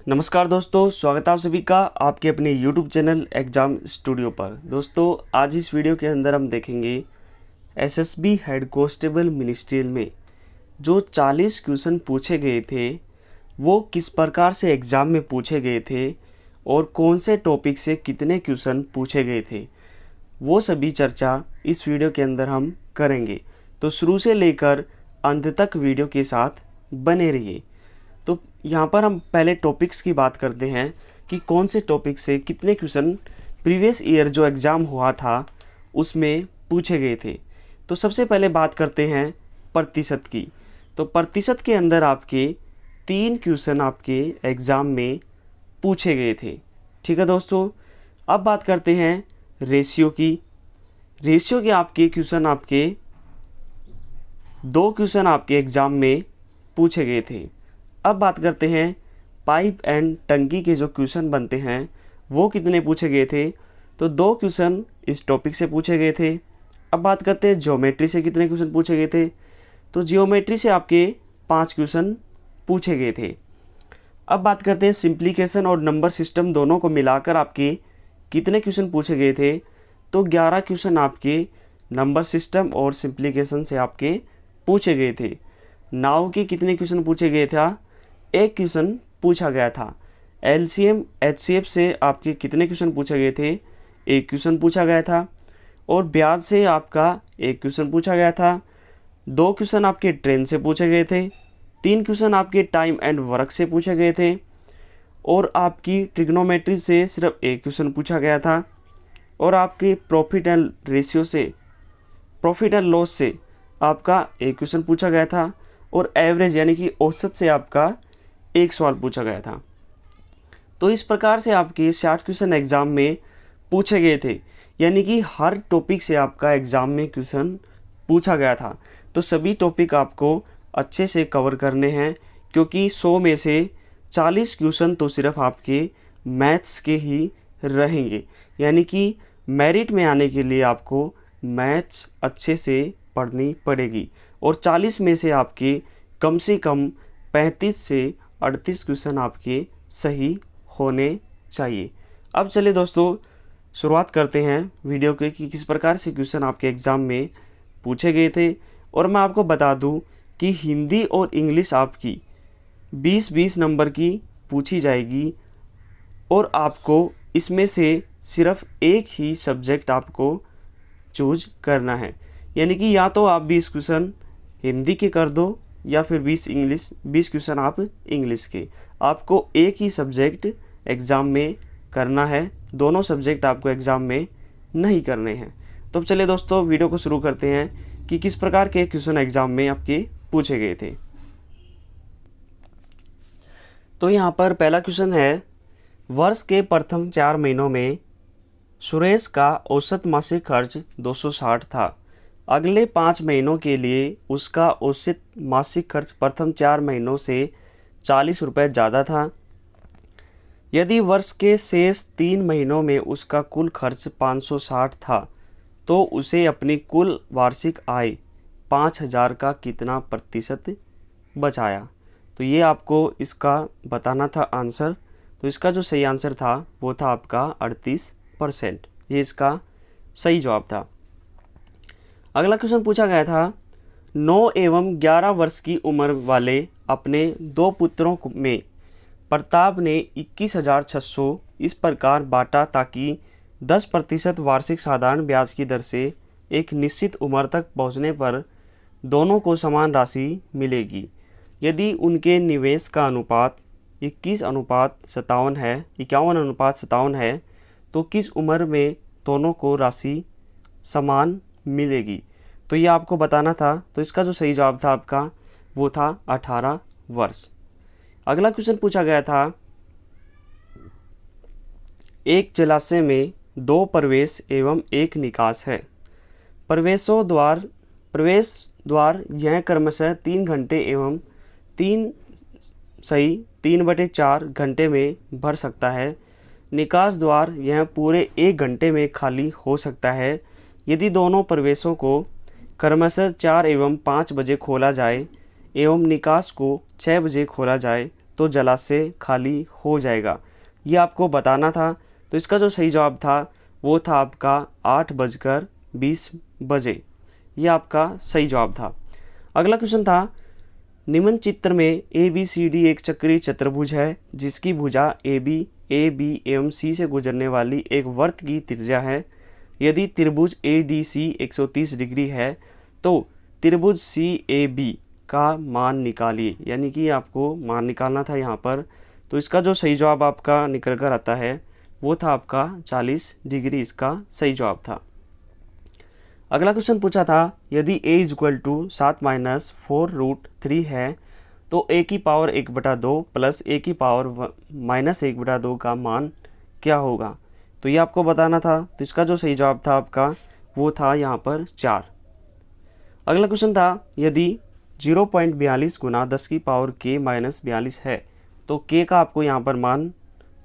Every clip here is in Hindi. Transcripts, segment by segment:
नमस्कार दोस्तों, स्वागत है आप सभी का आपके अपने YouTube चैनल एग्ज़ाम स्टूडियो पर। दोस्तों, आज इस वीडियो के अंदर हम देखेंगे एसएसबी हेड कांस्टेबल मिनिस्ट्रियल में जो 40 क्वेश्चन पूछे गए थे वो किस प्रकार से एग्ज़ाम में पूछे गए थे और कौन से टॉपिक से कितने क्वेश्चन पूछे गए थे, वो सभी चर्चा इस वीडियो के अंदर हम करेंगे। तो शुरू से लेकर अंत तक वीडियो के साथ बने रहिए। तो यहाँ पर हम पहले टॉपिक्स की बात करते हैं कि कौन से टॉपिक से कितने क्वेश्चन प्रीवियस ईयर जो एग्ज़ाम हुआ था उसमें पूछे गए थे। तो सबसे पहले बात करते हैं प्रतिशत की। तो प्रतिशत के अंदर आपके 3 क्वेश्चन आपके एग्ज़ाम में पूछे गए थे। ठीक है दोस्तों, अब बात करते हैं रेशियो की। रेशियो के आपके क्वेश्चन आपके 2 क्वेश्चन आपके एग्ज़ाम में पूछे गए थे। अब बात करते हैं पाइप एंड टंकी के जो क्वेश्चन बनते हैं वो कितने पूछे गए थे। तो 2 क्वेश्चन इस टॉपिक से पूछे गए थे। अब बात करते हैं ज्योमेट्री से कितने क्वेश्चन पूछे गए थे। तो ज्योमेट्री से आपके 5 क्वेश्चन पूछे गए थे। अब बात करते हैं सिंप्लीकेशन और नंबर सिस्टम दोनों को मिलाकर आपके कितने क्वेश्चन पूछे गए थे। तो 11 क्वेश्चन आपके नंबर सिस्टम और सिंप्लीकेशन से आपके पूछे गए थे। नाउ के कितने क्वेश्चन पूछे गए था, 1 क्वेश्चन पूछा गया था। एलसीएम एचसीएफ से आपके कितने क्वेश्चन पूछे गए थे, 1 क्वेश्चन पूछा गया था। और ब्याज से आपका 1 क्वेश्चन पूछा गया था। 2 क्वेश्चन आपके ट्रेन से पूछे गए थे। 3 क्वेश्चन आपके टाइम एंड वर्क से पूछे गए थे। और आपकी ट्रिग्नोमेट्री से सिर्फ 1 क्वेश्चन पूछा गया था। और आपके प्रॉफिट एंड रेशियो से, प्रॉफिट एंड लॉस से आपका 1 क्वेश्चन पूछा गया था। और एवरेज यानी कि औसत से आपका 1 सवाल पूछा गया था। तो इस प्रकार से आपके 60 क्वेश्चन एग्ज़ाम में पूछे गए थे, यानी कि हर टॉपिक से आपका एग्ज़ाम में क्वेश्चन पूछा गया था। तो सभी टॉपिक आपको अच्छे से कवर करने हैं, क्योंकि 100 में से 40 क्वेश्चन तो सिर्फ आपके मैथ्स के ही रहेंगे। यानी कि मेरिट में आने के लिए आपको मैथ्स अच्छे से पढ़नी पड़ेगी। और 40 में से आपके कम से कम 35 से 38 क्वेश्चन आपके सही होने चाहिए। अब चलिए दोस्तों, शुरुआत करते हैं वीडियो के कि किस प्रकार से क्वेश्चन आपके एग्ज़ाम में पूछे गए थे। और मैं आपको बता दूं कि हिंदी और इंग्लिश आपकी 20-20 नंबर की पूछी जाएगी। और आपको इसमें से सिर्फ एक ही सब्जेक्ट आपको चूज करना है। यानी कि या तो आप 20 क्वेश्चन हिंदी के कर दो या फिर 20 क्वेश्चन आप इंग्लिश के। आपको एक ही सब्जेक्ट एग्ज़ाम में करना है, दोनों सब्जेक्ट आपको एग्ज़ाम में नहीं करने हैं। तो चलिए दोस्तों, वीडियो को शुरू करते हैं कि किस प्रकार के क्वेश्चन एग्ज़ाम में आपके पूछे गए थे। तो यहाँ पर पहला क्वेश्चन है, वर्ष के प्रथम 4 महीनों में सुरेश का औसत मासिक खर्च 260 था। अगले 5 महीनों के लिए उसका औसत मासिक खर्च प्रथम 4 महीनों से 40 रुपये ज़्यादा था। यदि वर्ष के शेष 3 महीनों में उसका कुल खर्च 560 था तो उसे अपनी कुल वार्षिक आय 5000 का कितना प्रतिशत बचाया। तो ये आपको इसका बताना था आंसर। तो इसका जो सही आंसर था वो था आपका 38%। ये इसका सही जवाब था। अगला क्वेश्चन पूछा गया था, 9 एवं 11 वर्ष की उम्र वाले अपने 2 पुत्रों में प्रताप ने 21,600 इस प्रकार बांटा ताकि 10% वार्षिक साधारण ब्याज की दर से एक निश्चित उम्र तक पहुंचने पर दोनों को समान राशि मिलेगी। यदि उनके निवेश का अनुपात 51:57 है, 51:57 है, तो किस उम्र में दोनों को राशि समान मिलेगी। तो ये आपको बताना था। तो इसका जो सही जवाब था आपका वो था 18 वर्ष। अगला क्वेश्चन पूछा गया था, एक जलाशय में 2 प्रवेश एवं 1 निकास है। प्रवेश द्वार यह क्रमशः 3 घंटे एवं 3/4 घंटे में भर सकता है। निकास द्वार यह पूरे 1 घंटे में खाली हो सकता है। यदि दोनों प्रवेशों को क्रमशः 4 एवं 5 बजे खोला जाए एवं निकास को 6 बजे खोला जाए तो जलाशय खाली हो जाएगा। ये आपको बताना था। तो इसका जो सही जवाब था वो था आपका 8:20 ये आपका सही जवाब था। अगला क्वेश्चन था, निम्न चित्र में ए बी सी डी एक चक्रीय चतुर्भुज है जिसकी भुजा ए बी एवं सी से गुजरने वाली एक वृत्त की त्रिज्या है। यदि त्रिभुज ए डी सी 130 डिग्री है तो त्रिभुज सी ए बी का मान निकालिए। यानी कि आपको मान निकालना था यहाँ पर। तो इसका जो सही जवाब आपका निकल कर आता है वो था आपका 40 डिग्री इसका सही जवाब था। अगला क्वेश्चन पूछा था, यदि a = 7 - 4√3 है तो a की पावर 1/2 प्लस a की पावर -1/2 का मान क्या होगा। तो ये आपको बताना था। तो इसका जो सही जवाब था आपका वो था यहाँ पर 4। अगला क्वेश्चन था, यदि 0.42 × 10⁻⁻42 है तो k का आपको यहाँ पर मान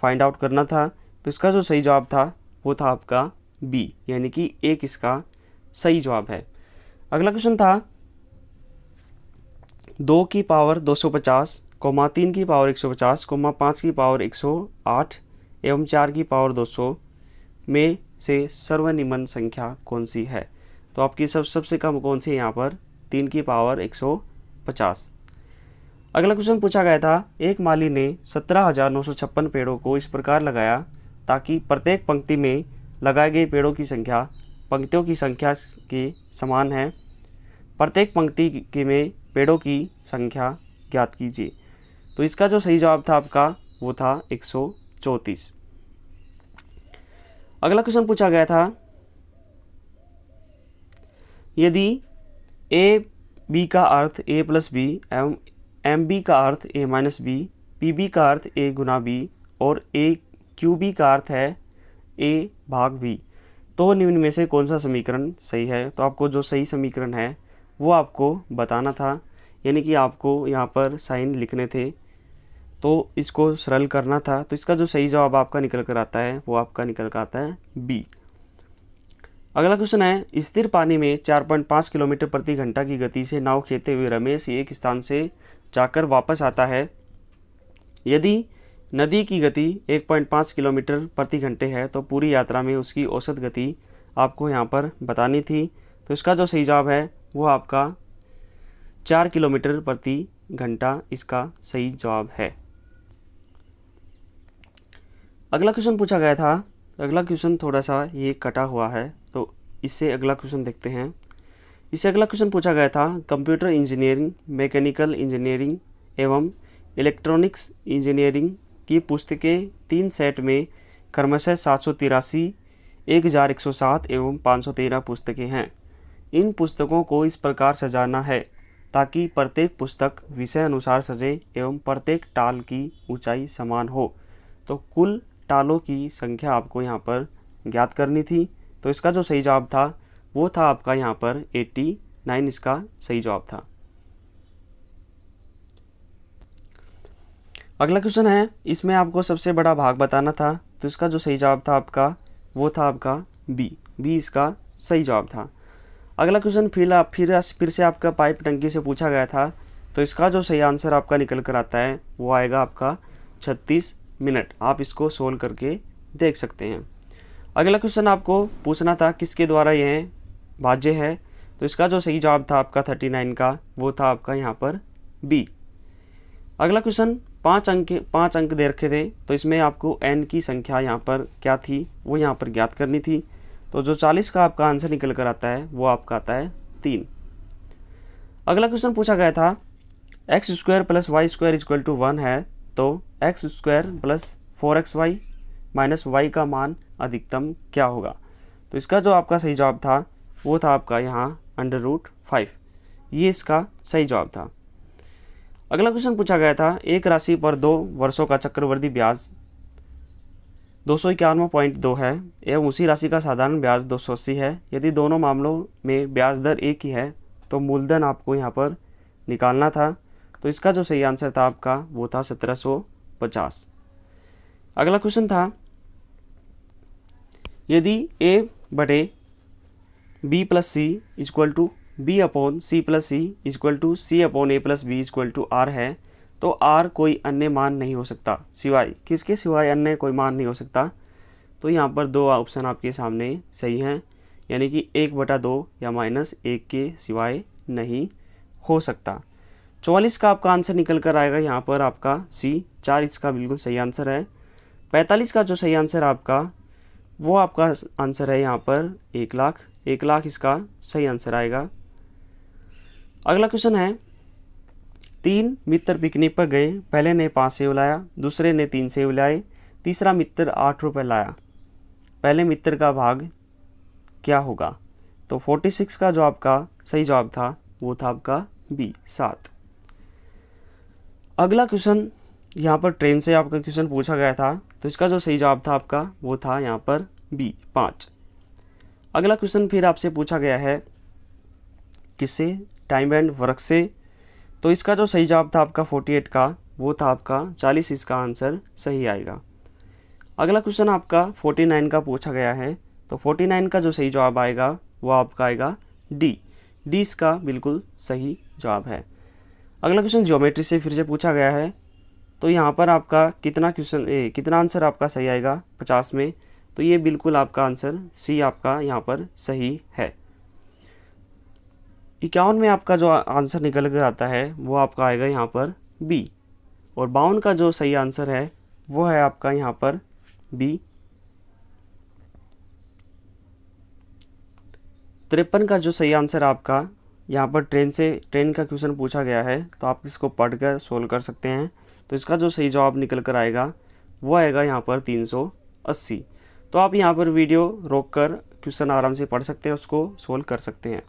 फाइंड आउट करना था। तो इसका जो सही जवाब था वो था आपका b, यानी कि 1 इसका सही जवाब है। अगला क्वेश्चन था, 2 की पावर 250, 3 की पावर 150, 5 की पावर 108 एवं 4 की पावर 200 में से सर्वनिम्न संख्या कौन सी है। तो आपकी सबसे कम कौन सी है यहाँ पर, 3 की पावर 150। अगला क्वेश्चन पूछा गया था, एक माली ने 17,956 पेड़ों को इस प्रकार लगाया ताकि प्रत्येक पंक्ति में लगाए गए पेड़ों की संख्या पंक्तियों की संख्या के समान है। प्रत्येक पंक्ति में पेड़ों की संख्या ज्ञात कीजिए। तो इसका जो सही जवाब था आपका वो था 134। अगला क्वेश्चन पूछा गया था, यदि ए बी का अर्थ a + b एवं एम बी का अर्थ a - b, पी बी का अर्थ a × b और a क्यू बी का अर्थ है a/b, तो निम्न में से कौन सा समीकरण सही है। तो आपको जो सही समीकरण है वो आपको बताना था। यानी कि आपको यहाँ पर साइन लिखने थे तो इसको सरल करना था। तो इसका जो सही जवाब आपका निकल कर आता है वो आपका निकल कर आता है बी। अगला क्वेश्चन है, स्थिर पानी में 4.5 किलोमीटर प्रति घंटा की गति से नाव खेलते हुए रमेश एक स्थान से जाकर वापस आता है। यदि नदी की गति 1.5 किलोमीटर प्रति घंटे है तो पूरी यात्रा में उसकी औसत गति आपको यहाँ पर बतानी थी। तो इसका जो सही जवाब है वो आपका 4 किलोमीटर प्रति घंटा इसका सही जवाब है। अगला क्वेश्चन पूछा गया था, अगला क्वेश्चन थोड़ा सा ये कटा हुआ है तो इससे अगला क्वेश्चन देखते हैं। इससे अगला क्वेश्चन पूछा गया था, कंप्यूटर इंजीनियरिंग, मैकेनिकल इंजीनियरिंग एवं इलेक्ट्रॉनिक्स इंजीनियरिंग की पुस्तकें 3 सेट में क्रमशः 783, 1107 एवं 513 पुस्तकें हैं। इन पुस्तकों को इस प्रकार सजाना है ताकि प्रत्येक पुस्तक विषय अनुसार सजे एवं प्रत्येक टाल की ऊंचाई समान हो। तो कुल टालों की संख्या आपको यहाँ पर ज्ञात करनी थी। तो इसका जो सही जवाब था वो था आपका यहाँ पर 89 इसका सही जवाब था। अगला क्वेश्चन है, इसमें आपको सबसे बड़ा भाग बताना था। तो इसका जो सही जवाब था आपका वो था आपका बी इसका सही जवाब था। अगला क्वेश्चन फिर से आपका पाइप टंकी से पूछा गया था। तो इसका जो सही आंसर आपका निकल कर आता है वो आएगा आपका 36 मिनट। आप इसको सोल्व करके देख सकते हैं। अगला क्वेश्चन आपको पूछना था, किसके द्वारा यह भाज्य है। तो इसका जो सही जवाब था आपका 39 का वो था आपका यहाँ पर बी। अगला क्वेश्चन 5 अंक दे रखे थे। तो इसमें आपको n की संख्या यहाँ पर क्या थी वो यहाँ पर ज्ञात करनी थी। तो जो 40 का आपका आंसर निकल कर आता है वो आपका आता है 3। अगला क्वेश्चन पूछा गया था, x² + y² = 1 है तो x² + 4xy - y का मान अधिकतम क्या होगा। तो इसका जो आपका सही जवाब था वो था आपका यहाँ √5। ये इसका सही जवाब था। अगला क्वेश्चन पूछा गया था, एक राशि पर 2 वर्षों का चक्रवृद्धि ब्याज 291.2 है एवं उसी राशि का साधारण ब्याज 280 है। यदि दोनों मामलों में ब्याज दर एक ही है तो मूलधन आपको यहाँ पर निकालना था। तो इसका जो सही आंसर था आपका वो था 1750। अगला क्वेश्चन था, यदि a/b + c = b/c + c = c/a + b = r है तो आर कोई अन्य मान नहीं हो सकता, सिवाय किसके, सिवाय अन्य कोई मान नहीं हो सकता। तो यहाँ पर दो ऑप्शन आपके सामने सही हैं, यानी कि 1/2 या -1 के सिवाय नहीं हो सकता। 44 का आपका आंसर निकल कर आएगा यहाँ पर आपका सी, 4 इसका बिल्कुल सही आंसर है। 45 का जो सही आंसर आपका, वो आपका आंसर है यहाँ पर 1 लाख, 1 लाख इसका सही आंसर आएगा। अगला क्वेश्चन है, 3 मित्र पिकनिक पर गए, पहले ने 5 सेब लाया, दूसरे ने 3 सेब लाए, तीसरा मित्र 8 रुपये लाया, पहले मित्र का भाग क्या होगा। तो 46 का जो आपका सही जवाब था वो था आपका बी, 7। अगला क्वेश्चन, यहाँ पर ट्रेन से आपका क्वेश्चन पूछा गया था, तो इसका जो सही जवाब था आपका वो था यहाँ पर बी, 5। अगला क्वेश्चन फिर आपसे पूछा गया है किससे, टाइम एंड वर्क से, तो इसका जो सही जवाब था आपका 48 का वो था आपका 40, इसका आंसर सही आएगा। अगला क्वेश्चन आपका 49 का पूछा गया है, तो 49 का जो सही जवाब आएगा वो आपका आएगा डी, डी इसका बिल्कुल सही जवाब है। अगला क्वेश्चन ज्योमेट्री से फिर से पूछा गया है, तो यहाँ पर आपका कितना आंसर आपका सही आएगा 50 में, तो ये बिल्कुल आपका आंसर सी आपका यहाँ पर सही है। 51 में आपका जो आंसर निकल कर आता है वो आपका आएगा यहाँ पर बी, और 52 का जो सही आंसर है वो है आपका यहाँ पर बी। 53 का जो सही आंसर आपका यहाँ पर ट्रेन का क्वेश्चन पूछा गया है, तो आप इसको पढ़कर सोल्व कर सकते हैं। तो इसका जो सही जवाब निकल कर आएगा वो आएगा यहाँ पर 380। तो आप यहाँ पर वीडियो रोककर क्वेश्चन आराम से पढ़ सकते हैं, उसको सोल्व कर सकते हैं।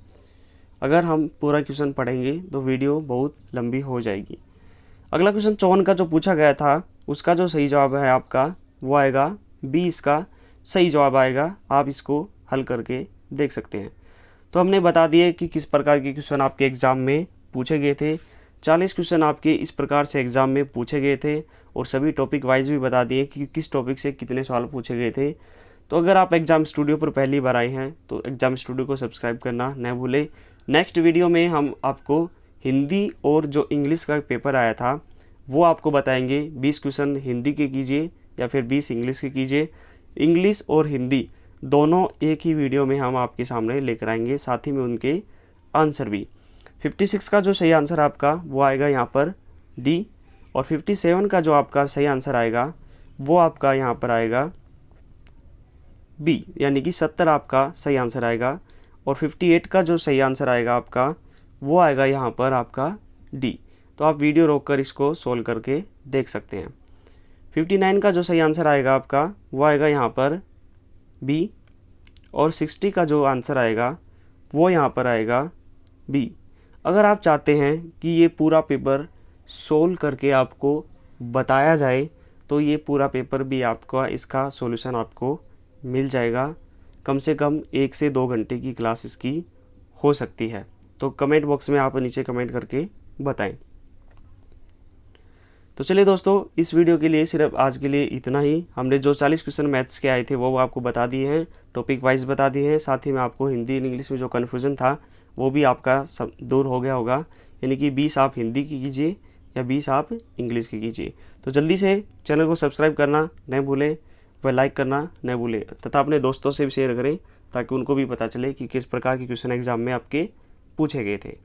अगर हम पूरा क्वेश्चन पढ़ेंगे तो वीडियो बहुत लंबी हो जाएगी। अगला क्वेश्चन 54 का जो पूछा गया था, उसका जो सही जवाब है आपका वो आएगा बी, इसका सही जवाब आएगा। आप इसको हल करके देख सकते हैं। तो हमने बता दिए कि किस प्रकार के क्वेश्चन आपके एग्ज़ाम में पूछे गए थे। 40 क्वेश्चन आपके इस प्रकार से एग्ज़ाम में पूछे गए थे, और सभी टॉपिक वाइज भी बता दिए कि किस टॉपिक से कितने सवाल पूछे गए थे। तो अगर आप एग्ज़ाम स्टूडियो पर पहली बार आए हैं तो एग्ज़ाम स्टूडियो को सब्सक्राइब करना न भूलें। नेक्स्ट वीडियो में हम आपको हिंदी और जो इंग्लिश का पेपर आया था वो आपको बताएंगे। 20 क्वेश्चन हिंदी के कीजिए या फिर 20 इंग्लिश के कीजिए। इंग्लिश और हिंदी दोनों एक ही वीडियो में हम आपके सामने लेकर आएंगे, साथ ही में उनके आंसर भी। 56 का जो सही आंसर आपका वो आएगा यहाँ पर डी, और 57 का जो आपका सही आंसर आएगा वो आपका यहाँ पर आएगा बी, यानी कि 70 आपका सही आंसर आएगा। और 58 का जो सही आंसर आएगा आपका वो आएगा यहाँ पर आपका डी। तो आप वीडियो रोककर इसको सोल्व करके देख सकते हैं। 59 का जो सही आंसर आएगा आपका वो आएगा यहाँ पर बी, और 60 का जो आंसर आएगा वो यहाँ पर आएगा बी। अगर आप चाहते हैं कि ये पूरा पेपर सोल्व करके आपको बताया जाए तो ये पूरा पेपर भी आपका इसका सॉल्यूशन आपको मिल जाएगा। कम से कम 1 से 2 घंटे की क्लास इसकी हो सकती है। तो कमेंट बॉक्स में आप नीचे कमेंट करके बताएं। तो चलिए दोस्तों, इस वीडियो के लिए सिर्फ आज के लिए इतना ही। हमने जो 40 क्वेश्चन मैथ्स के आए थे वो आपको बता दिए हैं, टॉपिक वाइज बता दिए हैं। साथ ही में आपको हिंदी और इंग्लिश में जो कन्फ्यूज़न था वो भी आपका सब दूर हो गया होगा, यानी कि 20 आप हिंदी की कीजिए या 20 आप इंग्लिश की कीजिए। तो जल्दी से चैनल को सब्सक्राइब करना न भूलें, व लाइक करना न भूलें, तथा अपने दोस्तों से भी शेयर करें ताकि उनको भी पता चले कि किस प्रकार के क्वेश्चन एग्जाम में आपके पूछे गए थे।